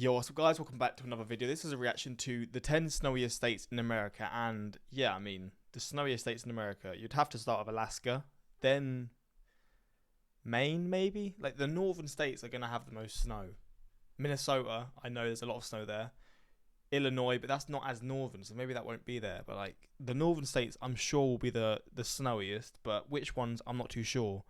Yo, so guys, welcome back to another video. This is a reaction to the 10 snowiest states in America. And yeah, I mean, the snowiest states in America, you'd have to start with Alaska, then Maine, maybe? Like, the northern states are going to have the most snow. Minnesota, I know there's a lot of snow there. Illinois, but that's not as northern, so maybe that won't be there. But, like, the northern states, I'm sure will be the snowiest, but which ones, I'm not too sure.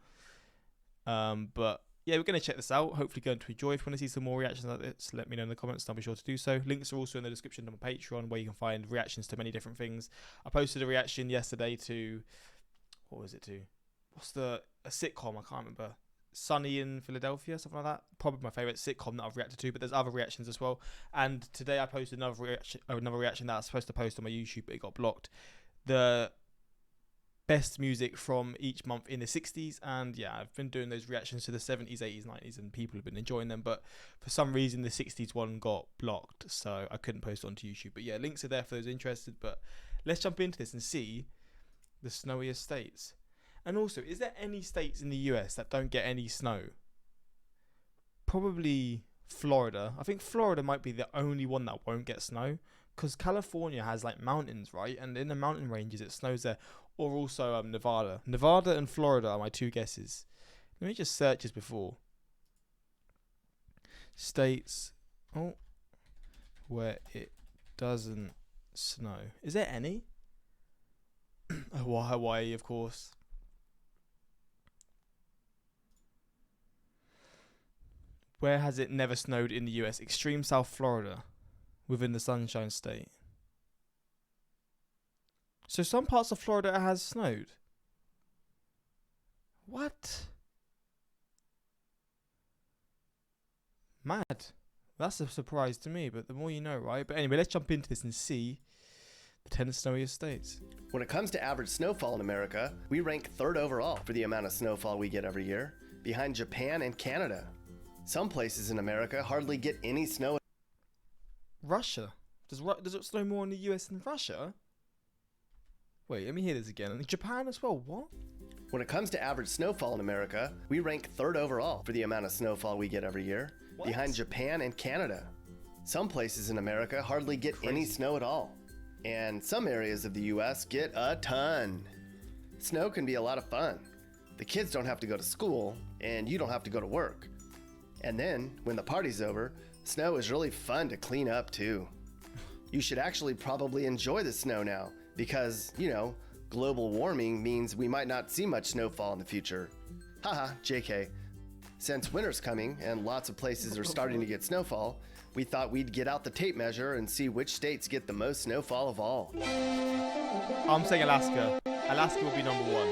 But yeah, we're going to check this out. Hopefully going to enjoy. If you want to see some more reactions like this, let me know in the comments and I'll be sure to do so. Links are also in the description of my Patreon, where you can find reactions to many different things. I posted a reaction yesterday to, what was it to? What's a sitcom? I can't remember. Sunny in Philadelphia, something like that. Probably my favourite sitcom that I've reacted to, but there's other reactions as well. And today I posted another reaction that I was supposed to post on my YouTube, but it got blocked. The best music from each month in the 60s, and yeah, I've been doing those reactions to the 70s, 80s, 90s, and people have been enjoying them, but for some reason the 60s one got blocked, so I couldn't post it onto YouTube. But yeah, links are there for those interested. But let's jump into this and see the snowiest states. And also, is there any states in the US that don't get any snow? Probably Florida. I think Florida might be the only one that won't get snow, because California has like mountains, right? And in the mountain ranges it snows there. Or also Nevada. Nevada and Florida are my two guesses. Let me just search this before. States where it doesn't snow. Is there any? Hawaii, of course. Where has it never snowed in the US? Extreme South Florida, within the Sunshine State. So some parts of Florida has snowed. What? Mad. That's a surprise to me, but the more you know, right? But anyway, let's jump into this and see the 10 snowiest states. When it comes to average snowfall in America, we rank third overall for the amount of snowfall we get every year, behind Japan and Canada. Some places in America hardly get any snow. Russia. Does it snow more in the US than Russia? Wait, let me hear this again. And Japan as well, what? When it comes to average snowfall in America, we rank third overall for the amount of snowfall we get every year, behind Japan and Canada. Some places in America hardly get any snow at all, and some areas of the US get a ton. Snow can be a lot of fun. The kids don't have to go to school, and you don't have to go to work. And then, when the party's over, snow is really fun to clean up too. You should actually probably enjoy the snow now, because, you know, global warming means we might not see much snowfall in the future. Haha, JK. Since winter's coming and lots of places are starting to get snowfall, we thought we'd get out the tape measure and see which states get the most snowfall of all. I'm saying Alaska. Alaska will be number one.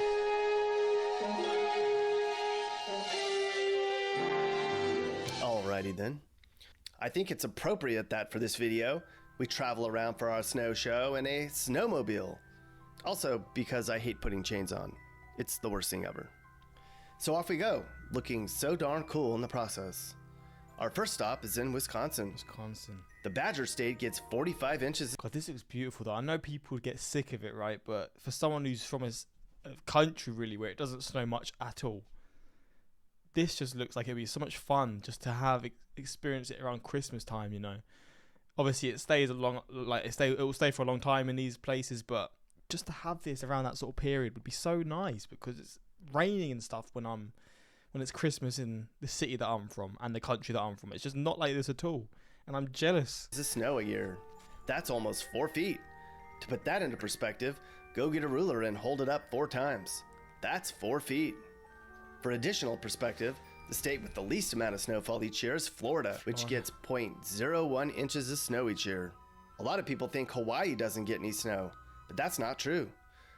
Alrighty then. I think it's appropriate that for this video, we travel around for our snow show in a snowmobile. Also, because I hate putting chains on. It's the worst thing ever. So off we go, looking so darn cool in the process. Our first stop is in Wisconsin. The Badger State gets 45 inches. God, this looks beautiful though. I know people would get sick of it, right? But for someone who's from a country really where it doesn't snow much at all, this just looks like it'd be so much fun just to have experience it around Christmas time, you know. Obviously, it stays a long, it will stay for a long time in these places, but just to have this around that sort of period would be so nice, because it's raining and stuff when it's Christmas in the city that I'm from and the country that I'm from. It's just not like this at all, and I'm jealous. It's snow a year. That's almost 4 feet. To put that into perspective, go get a ruler and hold it up 4 times. That's 4 feet. For additional perspective, the state with the least amount of snowfall each year is Florida, which gets 0.01 inches of snow each year. A lot of people think Hawaii doesn't get any snow, but that's not true.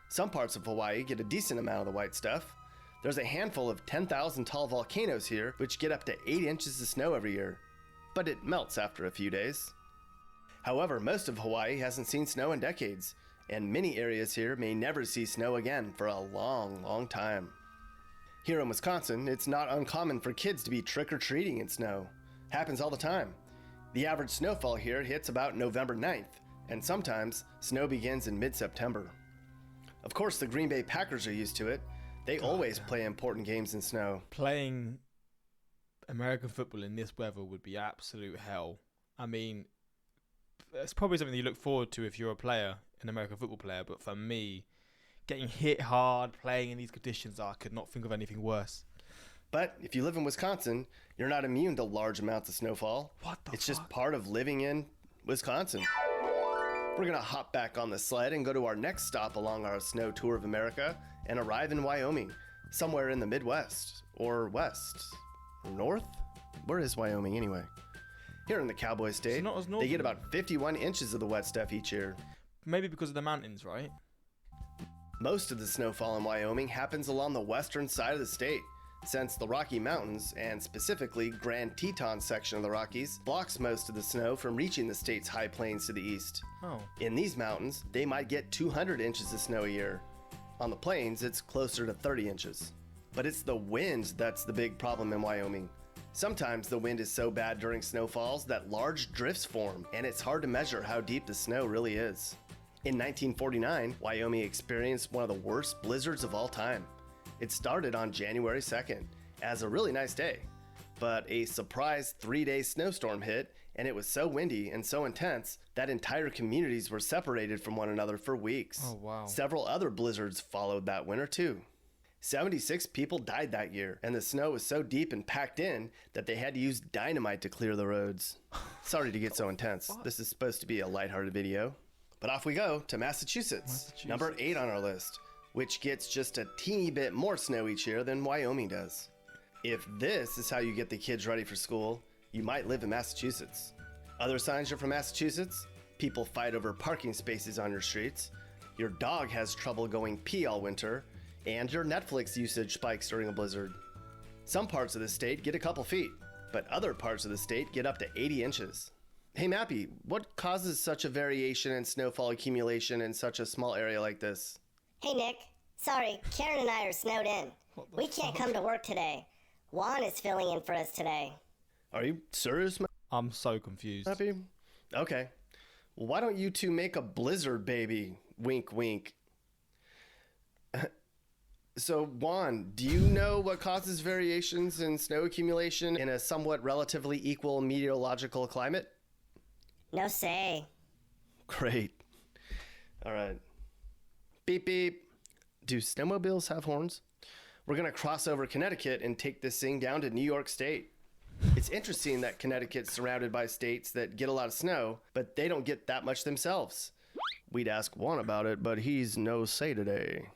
Some parts of Hawaii get a decent amount of the white stuff. There's a handful of 10,000 tall volcanoes here, which get up to 8 inches of snow every year, but it melts after a few days. However, most of Hawaii hasn't seen snow in decades, and many areas here may never see snow again for a long, long time. Here in Wisconsin, it's not uncommon for kids to be trick-or-treating in snow. Happens all the time. The average snowfall here hits about November 9th, and sometimes snow begins in mid-September. Of course, the Green Bay Packers are used to it. They always play important games in snow. Playing American football in this weather would be absolute hell. I mean, it's probably something you look forward to if you're a player, an American football player. But for me, getting hit hard, playing in these conditions, I could not think of anything worse. But if you live in Wisconsin, you're not immune to large amounts of snowfall. It's just part of living in Wisconsin. We're going to hop back on the sled and go to our next stop along our snow tour of America and arrive in Wyoming, somewhere in the Midwest, or West, or North? Where is Wyoming anyway? Here in the Cowboy State, not as north they get about 51 inches of the wet stuff each year. Maybe because of the mountains, right? Most of the snowfall in Wyoming happens along the western side of the state, since the Rocky Mountains, and specifically Grand Teton section of the Rockies, blocks most of the snow from reaching the state's high plains to the east. Oh. In these mountains, they might get 200 inches of snow a year. On the plains, it's closer to 30 inches. But it's the wind that's the big problem in Wyoming. Sometimes the wind is so bad during snowfalls that large drifts form, and it's hard to measure how deep the snow really is. In 1949, Wyoming experienced one of the worst blizzards of all time. It started on January 2nd as a really nice day, but a surprise 3-day snowstorm hit, and it was so windy and so intense that entire communities were separated from one another for weeks. Oh, wow. Several other blizzards followed that winter too. 76 people died that year, and the snow was so deep and packed in that they had to use dynamite to clear the roads. Sorry to get so intense. This is supposed to be a lighthearted video. But off we go to Massachusetts, number 8 on our list, which gets just a teeny bit more snow each year than Wyoming does. If this is how you get the kids ready for school, you might live in Massachusetts. Other signs you're from Massachusetts? People fight over parking spaces on your streets, your dog has trouble going pee all winter, and your Netflix usage spikes during a blizzard. Some parts of the state get a couple feet, but other parts of the state get up to 80 inches. Hey Mappy, what causes such a variation in snowfall accumulation in such a small area like this? Hey Nick, sorry, Karen and I are snowed in. We can't come to work today. Juan is filling in for us today. Are you serious, I'm so confused. Mappy? Okay. Well, why don't you two make a blizzard baby? Wink, wink. So, Juan, do you know what causes variations in snow accumulation in a somewhat relatively equal meteorological climate? No say. Great. All right. Beep, beep. Do snowmobiles have horns? We're going to cross over Connecticut and take this thing down to New York State. It's interesting that Connecticut's surrounded by states that get a lot of snow, but they don't get that much themselves. We'd ask Juan about it, but he's no say today.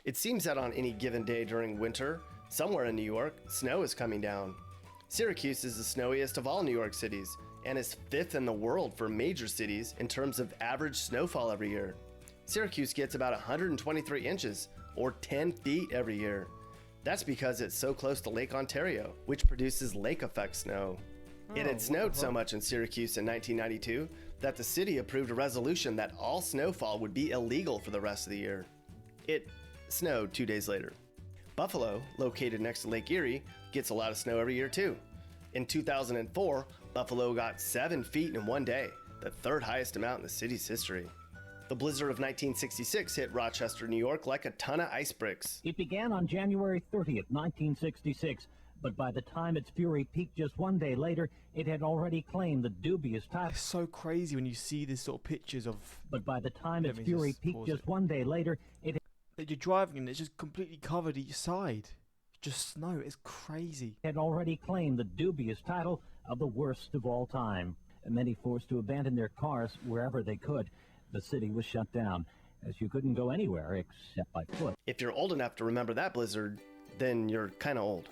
It seems that on any given day during winter, somewhere in New York, snow is coming down. Syracuse is the snowiest of all New York cities and is 5th in the world for major cities in terms of average snowfall every year. Syracuse gets about 123 inches, or 10 feet every year. That's because it's so close to Lake Ontario, which produces lake effect snow. It had snowed so much in Syracuse in 1992 that the city approved a resolution that all snowfall would be illegal for the rest of the year. It snowed 2 days later. Buffalo, located next to Lake Erie, gets a lot of snow every year too. In 2004, Buffalo got 7 feet in one day, the third highest amount in the city's history. The blizzard of 1966 hit Rochester, New York like a ton of ice bricks. It began on January 30th, 1966, but by the time its fury peaked just 1 day later, it had already claimed the dubious title. It's so crazy when you see these sort of pictures of... But by the time its Let me fury just peaked pause just it. 1 day later, it that you're driving and it's just completely covered each side. Just snow. It's crazy. had already claimed the dubious title of the worst of all time. And many forced to abandon their cars wherever they could. The city was shut down, as you couldn't go anywhere except by foot. If you're old enough to remember that blizzard, then you're kind of old.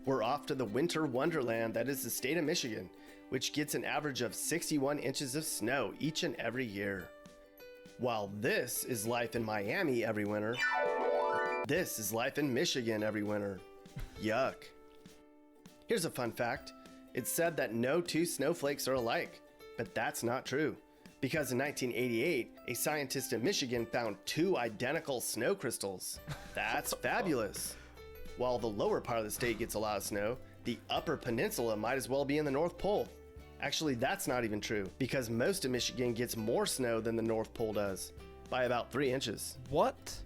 We're off to the winter wonderland that is the state of Michigan, which gets an average of 61 inches of snow each and every year. While this is life in Miami every winter, this is life in Michigan every winter. Yuck. Here's a fun fact. It's said that no two snowflakes are alike, but that's not true. Because in 1988, a scientist in Michigan found 2 identical snow crystals. That's fabulous. While the lower part of the state gets a lot of snow, the upper peninsula might as well be in the North Pole. Actually, that's not even true, because most of Michigan gets more snow than the North Pole does, by about 3 inches. What?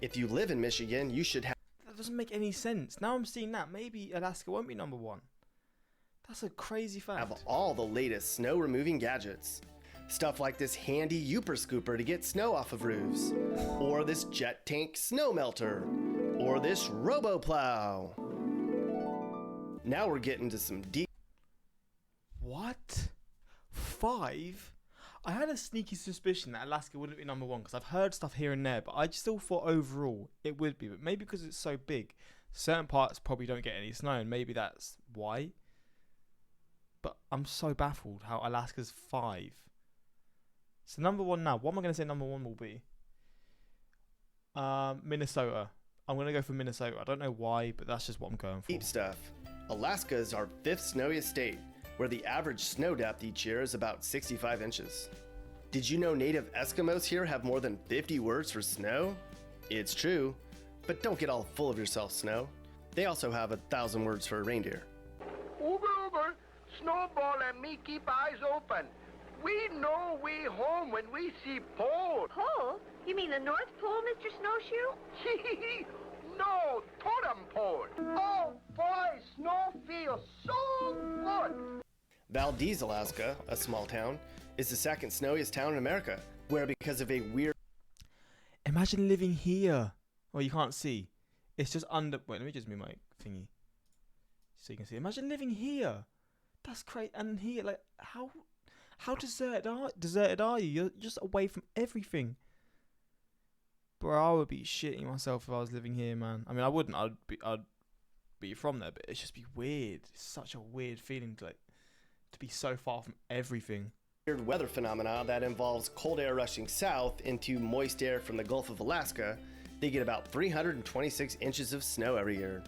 If you live in Michigan, you should have... That doesn't make any sense. Now I'm seeing that. Maybe Alaska won't be number 1. That's a crazy fact. Have all the latest snow removing gadgets. Stuff like this handy Yooper scooper to get snow off of roofs, or this jet tank snow melter, or this robo plow. Now we're getting to some deep. What? 5? I had a sneaky suspicion that Alaska wouldn't be number 1 because I've heard stuff here and there, but I still thought overall it would be. But maybe because it's so big, certain parts probably don't get any snow, and maybe that's why. But I'm so baffled how Alaska's 5. So number 1 now. What am I going to say number 1 will be? Minnesota. I'm going to go for Minnesota. I don't know why, but that's just what I'm going for. Deep stuff. Alaska is our 5th snowiest state, where the average snow depth each year is about 65 inches. Did you know native Eskimos here have more than 50 words for snow? It's true, but don't get all full of yourself, Snow. They also have 1,000 words for a reindeer. Uber, Uber, Snowball and me keep eyes open. We know we home when we see pole. Pole? You mean the North Pole, Mr. Snowshoe? No, totem pole. Oh boy, snow feels so good. Valdez, Alaska, a small town, is the 2nd snowiest town in America, where because of a weird... Imagine living here. Well, you can't see. It's just under... Wait, let me just move my thingy so you can see. Imagine living here. That's crazy. And here, like, how deserted are you? You're just away from everything. Bro, I would be shitting myself if I was living here, man. I mean, I wouldn't. I'd be from there, but it'd just be weird. It's such a weird feeling to be so far from everything. Weird weather phenomena that involves cold air rushing south into moist air from the Gulf of Alaska. They get about 326 inches of snow every year.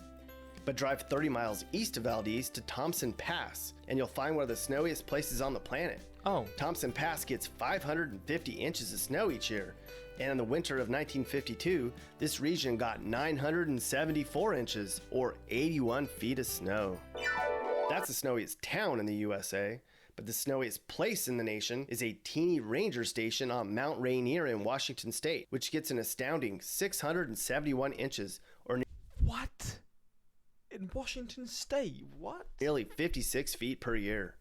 But drive 30 miles east of Valdez to Thompson Pass, and you'll find one of the snowiest places on the planet. Oh. Thompson Pass gets 550 inches of snow each year. And in the winter of 1952, this region got 974 inches, or 81 feet of snow. That's the snowiest town in the USA, but the snowiest place in the nation is a teeny ranger station on Mount Rainier in Washington State, which gets an astounding 671 inches, or What? In Washington State? What? nearly 56 feet per year.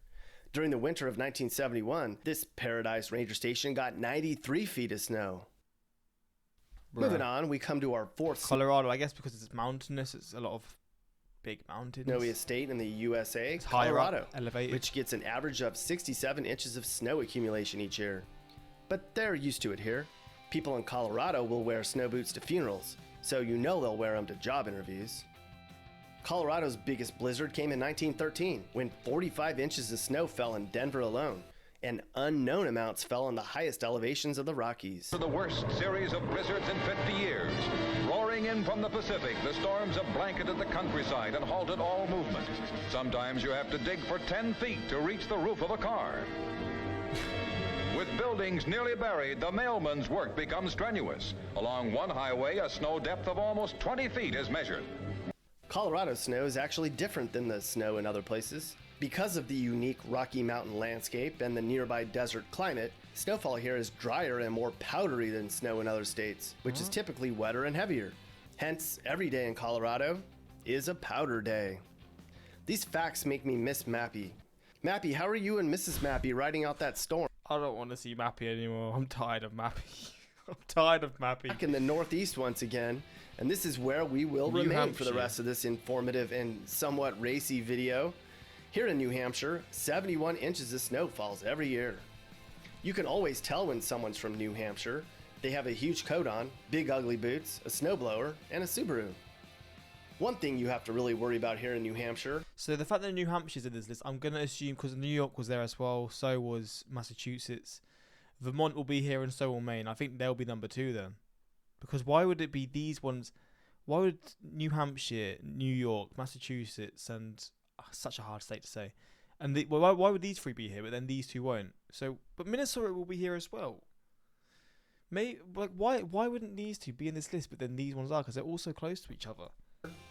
During the winter of 1971, this Paradise Ranger Station got 93 feet of snow. Bruh. Moving on, we come to our 4th Colorado, I guess because it's mountainous, it's a lot of big mountains. snowiest state in the USA, It's higher Colorado, up, elevated. which gets an average of 67 inches of snow accumulation each year. But they're used to it here. People in Colorado will wear snow boots to funerals, so you know they'll wear them to job interviews. Colorado's biggest blizzard came in 1913, when 45 inches of snow fell in Denver alone, and unknown amounts fell on the highest elevations of the Rockies. For the worst series of blizzards in 50 years. Roaring in from the Pacific, the storms have blanketed the countryside and halted all movement. Sometimes you have to dig for 10 feet to reach the roof of a car. With buildings nearly buried, the mailman's work becomes strenuous. Along one highway, a snow depth of almost 20 feet is measured. Colorado's snow is actually different than the snow in other places. Because of the unique Rocky Mountain landscape and the nearby desert climate, snowfall here is drier and more powdery than snow in other states, which is typically wetter and heavier. Hence, every day in Colorado is a powder day. These facts make me miss Mappy. Mappy, how are you and Mrs. Mappy riding out that storm? I don't want to see Mappy anymore. I'm tired of Mappy. I'm tired of Mappy. Back in the Northeast once again, and this is where we will New remain for the Hampshire. rest of this informative and somewhat racy video. Here in New Hampshire, 71 inches of snow falls every year. You can always tell when someone's from New Hampshire. They have a huge coat on, big ugly boots, a snowblower, and a Subaru. One thing you have to really worry about here in New Hampshire. So the fact that New Hampshire's in this list, I'm going to assume because New York was there as well, so was Massachusetts. Vermont will be here and so will Maine. I think they'll be number 2 then. Because why would it be these ones? Why would New Hampshire, New York, Massachusetts, and such a hard state to say, and why would these 3 be here, but then these 2 won't? So, but Minnesota will be here as well. Why wouldn't these 2 be in this list, but then these ones are? Because they're all so close to each other.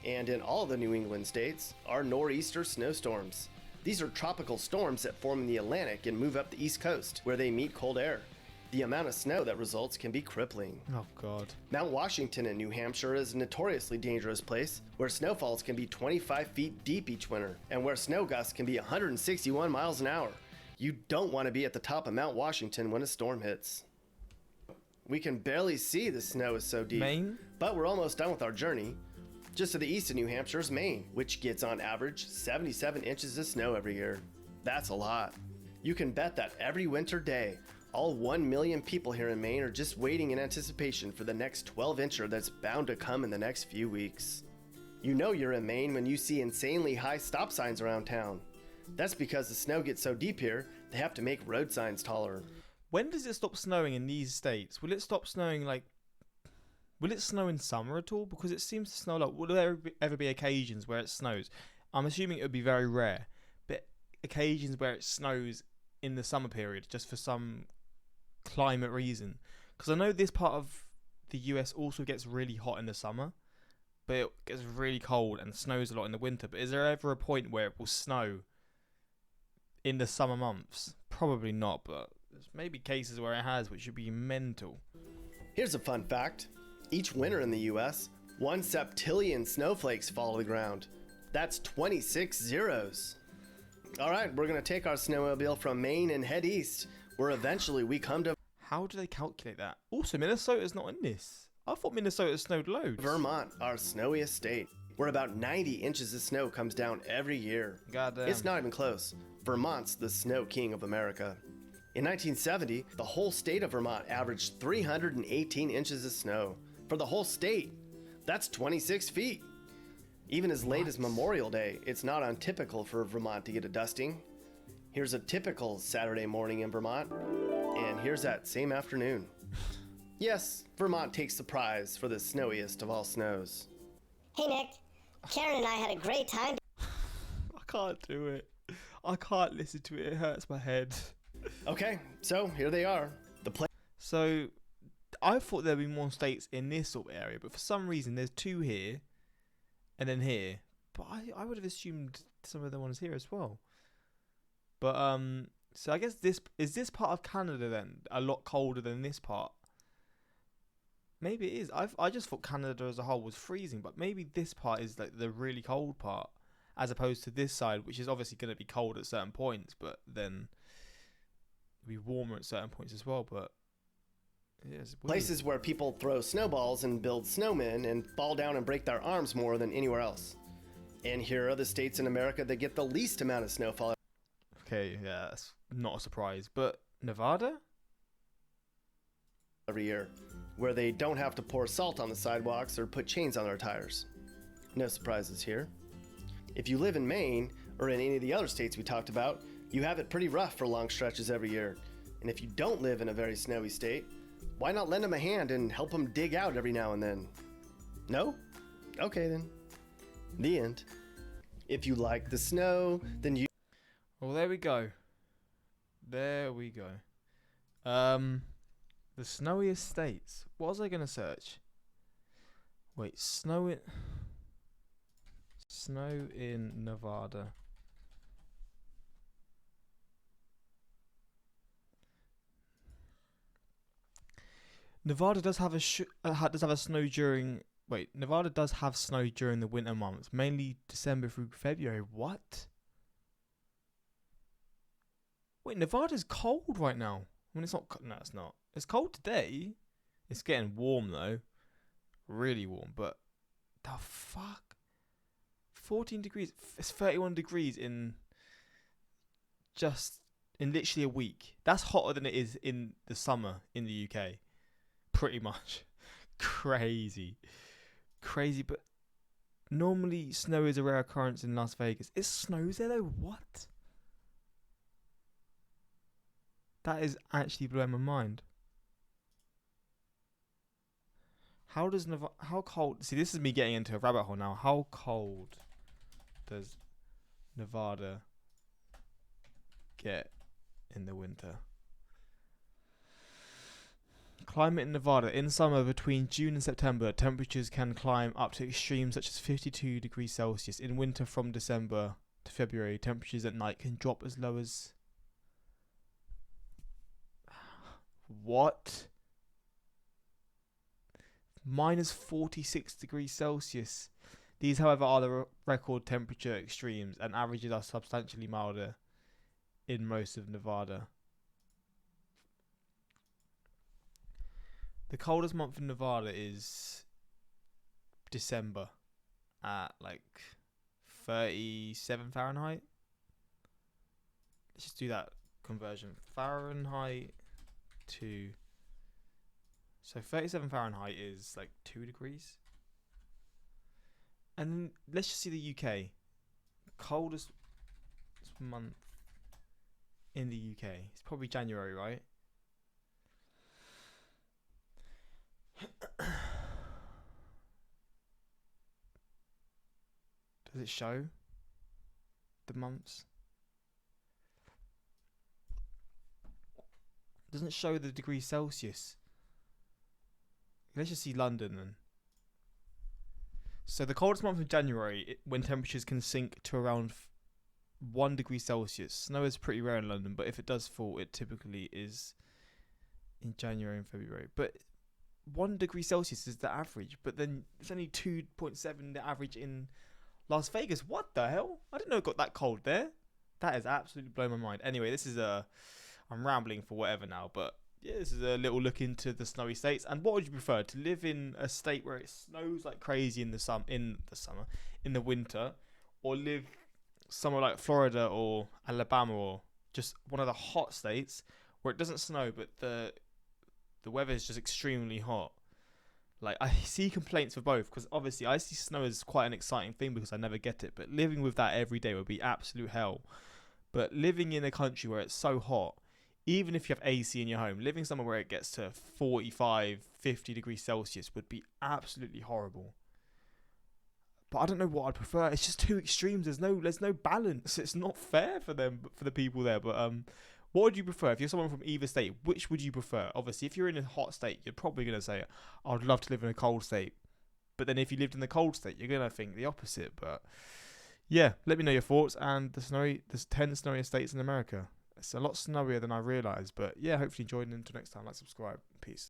And in all the New England states are nor'easter snowstorms. These are tropical storms that form in the Atlantic and move up the East Coast, where they meet cold air. The amount of snow that results can be crippling. Oh, God. Mount Washington in New Hampshire is a notoriously dangerous place where snowfalls can be 25 feet deep each winter and where snow gusts can be 161 miles an hour. You don't want to be at the top of Mount Washington when a storm hits. We can barely see the snow is so deep. Maine? But we're almost done with our journey. Just to the east of New Hampshire is Maine, which gets on average 77 inches of snow every year. That's a lot. You can bet that every winter day, all 1 million people here in Maine are just waiting in anticipation for the next 12-incher that's bound to come in the next few weeks. You know you're in Maine when you see insanely high stop signs around town. That's because the snow gets so deep here, they have to make road signs taller. When does it stop snowing in these states? Will it stop snowing, like... Will it snow in summer at all? Because it seems to snow a lot. Will there ever be occasions where it snows? I'm assuming it would be very rare. But occasions where it snows in the summer period, just for some climate reason. Because I know this part of the US also gets really hot in the summer, but it gets really cold and snows a lot in the winter. But is there ever a point where it will snow in the summer months? Probably not, but there's maybe cases where it has, which should be mental. Here's a fun fact. Each winter in the US, 1 septillion snowflakes fall to the ground. That's 26 zeros. All right, we're going to take our snowmobile from Maine and head east, where eventually we come to How do they calculate that? Also, Minnesota's not in this. I thought Minnesota snowed loads. Vermont, our snowiest state, where about 90 inches of snow comes down every year. Goddamn. It's not even close. Vermont's the snow king of America. In 1970, the whole state of Vermont averaged 318 inches of snow. For the whole state, that's 26 feet. Even as late as Memorial Day, it's not untypical for Vermont to get a dusting. Here's a typical Saturday morning in Vermont, and here's that same afternoon. Yes, Vermont takes the prize for the snowiest of all snows. Hey, Nick. Karen and I had a great time. I can't do it. I can't listen to it. It hurts my head. Okay, so here they are. The place. So, I thought there'd be more states in this sort of area, but for some reason there's 2 here, and then here. But I would have assumed some of the ones here as well. But so I guess this part of Canada then a lot colder than this part. Maybe it is. I just thought Canada as a whole was freezing, but maybe this part is like the really cold part, as opposed to this side, which is obviously going to be cold at certain points, but then it'll be warmer at certain points as well. But yeah, it's weird. Places where people throw snowballs and build snowmen and fall down and break their arms more than anywhere else. And here are the states in America that get the least amount of snowfall Okay, yeah, that's not a surprise. But Nevada? every year, where they don't have to pour salt on the sidewalks or put chains on their tires. No surprises here. If you live in Maine or in any of the other states we talked about, you have it pretty rough for long stretches every year. And if you don't live in a very snowy state, why not lend them a hand and help them dig out every now and then? No? Okay then. The end. If you like the snow, then you... Well, there we go. There we go. The snowiest states. What was I going to search? Wait, snow in Nevada. Nevada does have a snow during. Wait, Nevada does have snow during the winter months, mainly December through February. What? Wait, Nevada's cold right now. I mean, it's not. No, it's not. It's cold today. It's getting warm though, really warm. But the fuck, 14 degrees. It's 31 degrees in literally a week. That's hotter than it is in the summer in the UK. Pretty much. Crazy. But normally snow is a rare occurrence in Las Vegas. It snows there though? What? That is actually blowing my mind. How cold? See, this is me getting into a rabbit hole now. How cold does Nevada get in the winter? Climate in Nevada. In summer, between June and September, temperatures can climb up to extremes such as 52 degrees Celsius. In winter, from December to February, temperatures at night can drop as low as... What? Minus 46 degrees Celsius. These, however, are the record temperature extremes, and averages are substantially milder in most of Nevada. The coldest month in Nevada is December at like 37 Fahrenheit. Let's just do that conversion. Fahrenheit to... So 37 Fahrenheit is like 2 degrees. And then let's just see the UK. Coldest month in the UK. It's probably January, right? Does it show the months? Doesn't show the degrees Celsius. Let's just see London then. So the coldest month of January, when temperatures can sink to around 1 degree Celsius. Snow is pretty rare in London, but if it does fall, it typically is in January and February. But 1 degree Celsius is the average, but then it's only 2.7 the average in Las Vegas. What the hell? I didn't know it got that cold there. That is absolutely blowing my mind. Anyway, this is I'm rambling for whatever now, but yeah, this is a little look into the snowy states. And what would you prefer, to live in a state where it snows like crazy in the winter, or live somewhere like Florida or Alabama, or just one of the hot states where it doesn't snow but the weather is just extremely hot? Like, I see complaints for both, because obviously I see snow as quite an exciting thing because I never get it, but living with that every day would be absolute hell. But living in a country where it's so hot, even if you have AC in your home, living somewhere where it gets to 45, 50 degrees Celsius would be absolutely horrible. But I don't know what I'd prefer. It's just two extremes. There's no balance. It's not fair for the people there. But what would you prefer? If you're someone from either state, which would you prefer? Obviously, if you're in a hot state, you're probably going to say, I'd love to live in a cold state. But then if you lived in the cold state, you're going to think the opposite. But yeah, let me know your thoughts. And there's 10 snowiest states in America. It's a lot snowier than I realised. But yeah, hopefully you enjoyed, and until next time, like, subscribe. Peace.